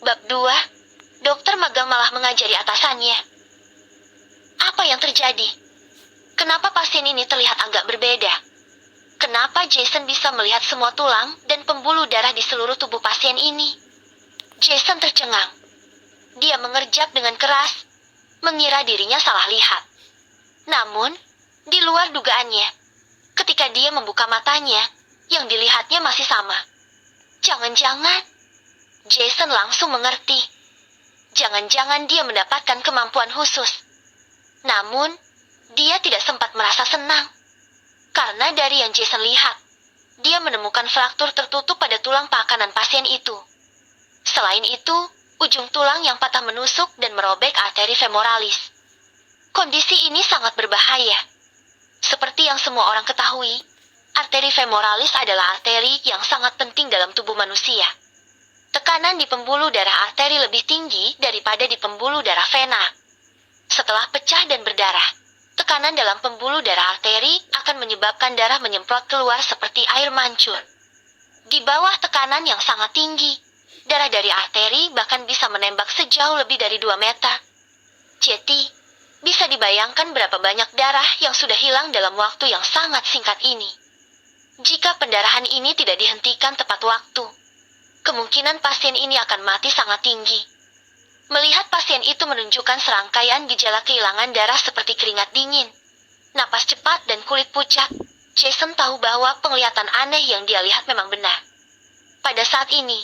Bab 2, dokter magang malah mengajari atasannya. Apa yang terjadi? Kenapa pasien ini terlihat agak berbeda? Kenapa Jason bisa melihat semua tulang dan pembuluh darah di seluruh tubuh pasien ini? Jason tercengang. Dia mengerjap dengan keras, mengira dirinya salah lihat. Namun, di luar dugaannya, ketika dia membuka matanya, yang dilihatnya masih sama. Jangan-jangan, Jason langsung mengerti. Jangan-jangan dia mendapatkan kemampuan khusus. Namun, dia tidak sempat merasa senang. Karena dari yang Jason lihat, dia menemukan fraktur tertutup pada tulang pakanan pasien itu. Selain itu, ujung tulang yang patah menusuk dan merobek arteri femoralis. Kondisi ini sangat berbahaya. Seperti yang semua orang ketahui, arteri femoralis adalah arteri yang sangat penting dalam tubuh manusia. Tekanan di pembuluh darah arteri lebih tinggi daripada di pembuluh darah vena. Setelah pecah dan berdarah, tekanan dalam pembuluh darah arteri akan menyebabkan darah menyemprot keluar seperti air mancur. Di bawah tekanan yang sangat tinggi, darah dari arteri bahkan bisa menembak sejauh lebih dari 2 meter. Jadi, bisa dibayangkan berapa banyak darah yang sudah hilang dalam waktu yang sangat singkat ini. Jika pendarahan ini tidak dihentikan tepat waktu, kemungkinan pasien ini akan mati sangat tinggi. Melihat pasien itu menunjukkan serangkaian gejala kehilangan darah seperti keringat dingin, napas cepat dan kulit pucat, Jason tahu bahwa penglihatan aneh yang dia lihat memang benar. Pada saat ini,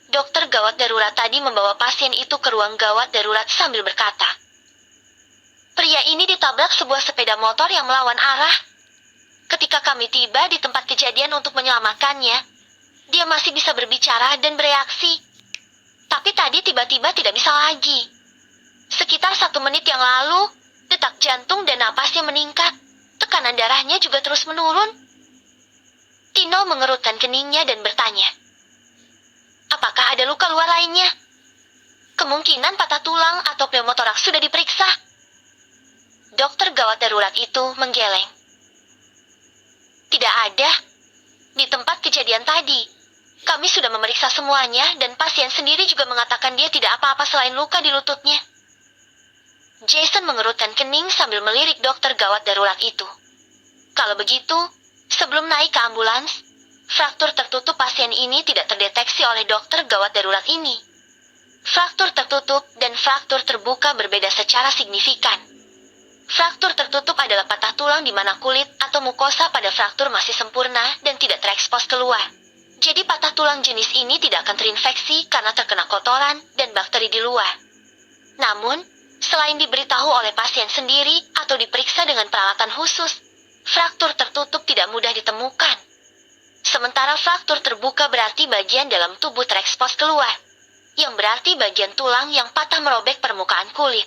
dokter gawat darurat tadi membawa pasien itu ke ruang gawat darurat sambil berkata, "Pria ini ditabrak sebuah sepeda motor yang melawan arah. Ketika kami tiba di tempat kejadian untuk menyelamatkannya, dia masih bisa berbicara dan bereaksi. Tapi tadi tiba-tiba tidak bisa lagi. Sekitar 1 menit yang lalu, detak jantung dan napasnya meningkat. Tekanan darahnya juga terus menurun." Tino mengerutkan keningnya dan bertanya, "Apakah ada luka luar lainnya?" "Kemungkinan patah tulang atau pneumotoraks sudah diperiksa." Dokter gawat darurat itu menggeleng. "Tidak ada. Di tempat kejadian tadi, kami sudah memeriksa semuanya dan pasien sendiri juga mengatakan dia tidak apa-apa selain luka di lututnya." Jason mengerutkan kening sambil melirik dokter gawat darurat itu. Kalau begitu, sebelum naik ke ambulans, fraktur tertutup pasien ini tidak terdeteksi oleh dokter gawat darurat ini. Fraktur tertutup dan fraktur terbuka berbeda secara signifikan. Fraktur tertutup adalah patah tulang di mana kulit atau mukosa pada fraktur masih sempurna dan tidak terekspos keluar. Jadi patah tulang jenis ini tidak akan terinfeksi karena terkena kotoran dan bakteri di luar. Namun, selain diberitahu oleh pasien sendiri atau diperiksa dengan peralatan khusus, fraktur tertutup tidak mudah ditemukan. Sementara fraktur terbuka berarti bagian dalam tubuh terekspos keluar, yang berarti bagian tulang yang patah merobek permukaan kulit.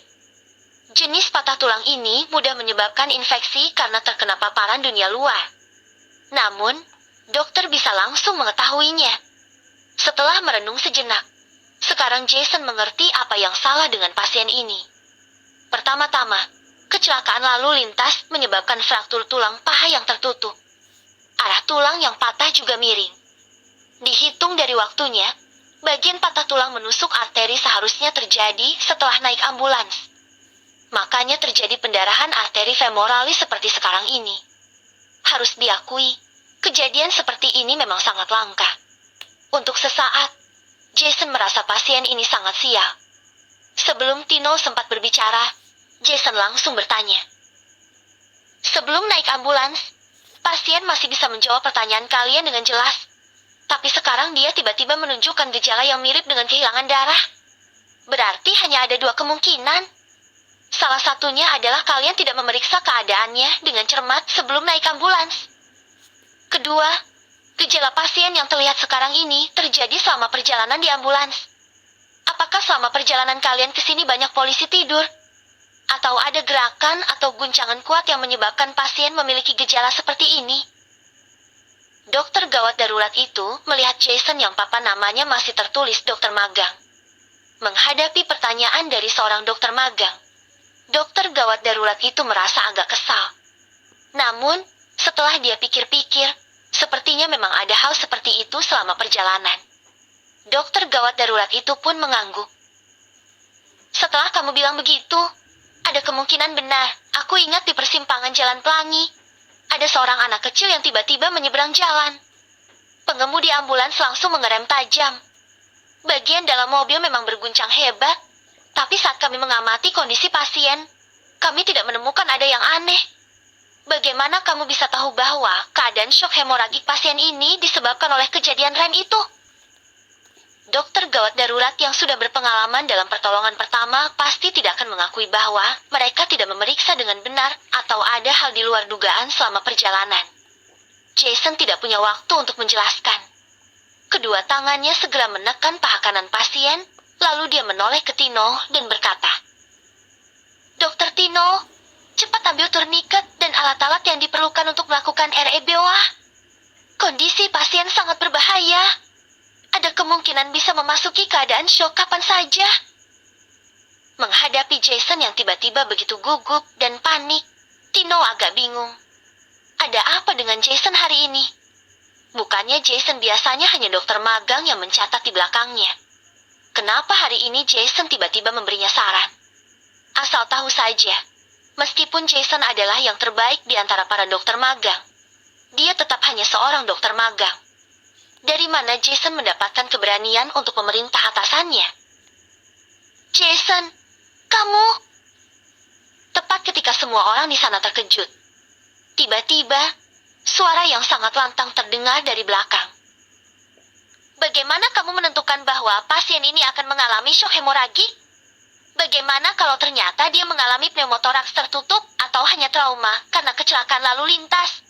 Jenis patah tulang ini mudah menyebabkan infeksi karena terkena paparan dunia luar. Namun, dokter bisa langsung mengetahuinya. Setelah merenung sejenak, sekarang Jason mengerti apa yang salah dengan pasien ini. Pertama-tama, kecelakaan lalu lintas menyebabkan fraktur tulang paha yang tertutup. Arah tulang yang patah juga miring. Dihitung dari waktunya, bagian patah tulang menusuk arteri seharusnya terjadi setelah naik ambulans. Makanya terjadi pendarahan arteri femoralis seperti sekarang ini. Harus diakui, kejadian seperti ini memang sangat langka. Untuk sesaat, Jason merasa pasien ini sangat sial. Sebelum Tino sempat berbicara, Jason langsung bertanya. "Sebelum naik ambulans, pasien masih bisa menjawab pertanyaan kalian dengan jelas. Tapi sekarang dia tiba-tiba menunjukkan gejala yang mirip dengan kehilangan darah. Berarti hanya ada 2 kemungkinan. Salah satunya adalah kalian tidak memeriksa keadaannya dengan cermat sebelum naik ambulans. Kedua, gejala pasien yang terlihat sekarang ini terjadi selama perjalanan di ambulans. Apakah selama perjalanan kalian ke sini banyak polisi tidur? Atau ada gerakan atau guncangan kuat yang menyebabkan pasien memiliki gejala seperti ini?" Dokter gawat darurat itu melihat Jason yang papan namanya masih tertulis dokter magang. Menghadapi pertanyaan dari seorang dokter magang, dokter gawat darurat itu merasa agak kesal. Namun, setelah dia pikir-pikir, sepertinya memang ada hal seperti itu selama perjalanan. Dokter gawat darurat itu pun mengangguk. Setelah kamu bilang begitu, ada kemungkinan benar. Aku ingat di persimpangan Jalan Pelangi, ada seorang anak kecil yang tiba-tiba menyeberang jalan. Pengemudi ambulans langsung mengerem tajam. Bagian dalam mobil memang berguncang hebat, tapi saat kami mengamati kondisi pasien, kami tidak menemukan ada yang aneh. Bagaimana kamu bisa tahu bahwa keadaan shock hemoragik pasien ini disebabkan oleh kejadian rem itu? Dokter gawat darurat yang sudah berpengalaman dalam pertolongan pertama pasti tidak akan mengakui bahwa mereka tidak memeriksa dengan benar atau ada hal di luar dugaan selama perjalanan. Jason tidak punya waktu untuk menjelaskan. Kedua tangannya segera menekan paha kanan pasien, lalu dia menoleh ke Tino dan berkata, "Dokter Tino, cepat ambil turniket dan alat-alat yang diperlukan untuk melakukan REBOA. Kondisi pasien sangat berbahaya. Ada kemungkinan bisa memasuki keadaan syok kapan saja." Menghadapi Jason yang tiba-tiba begitu gugup dan panik, Tino agak bingung. Ada apa dengan Jason hari ini? Bukannya Jason biasanya hanya dokter magang yang mencatat di belakangnya. Kenapa hari ini Jason tiba-tiba memberinya saran? Asal tahu saja, meskipun Jason adalah yang terbaik di antara para dokter magang, dia tetap hanya seorang dokter magang. Dari mana Jason mendapatkan keberanian untuk memerintah atasannya? "Jason, kamu..." Tepat ketika semua orang di sana terkejut, tiba-tiba, suara yang sangat lantang terdengar dari belakang. "Bagaimana kamu menentukan bahwa pasien ini akan mengalami shock hemoragik? Bagaimana kalau ternyata dia mengalami pneumotoraks tertutup atau hanya trauma karena kecelakaan lalu lintas?"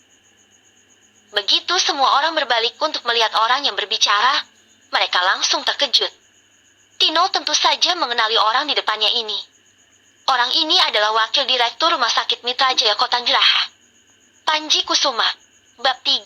Begitu semua orang berbalik untuk melihat orang yang berbicara, mereka langsung terkejut. Tino tentu saja mengenali orang di depannya ini. Orang ini adalah wakil direktur Rumah Sakit Mitra Jaya Kota Geraha, Panji Kusuma. Bab 3,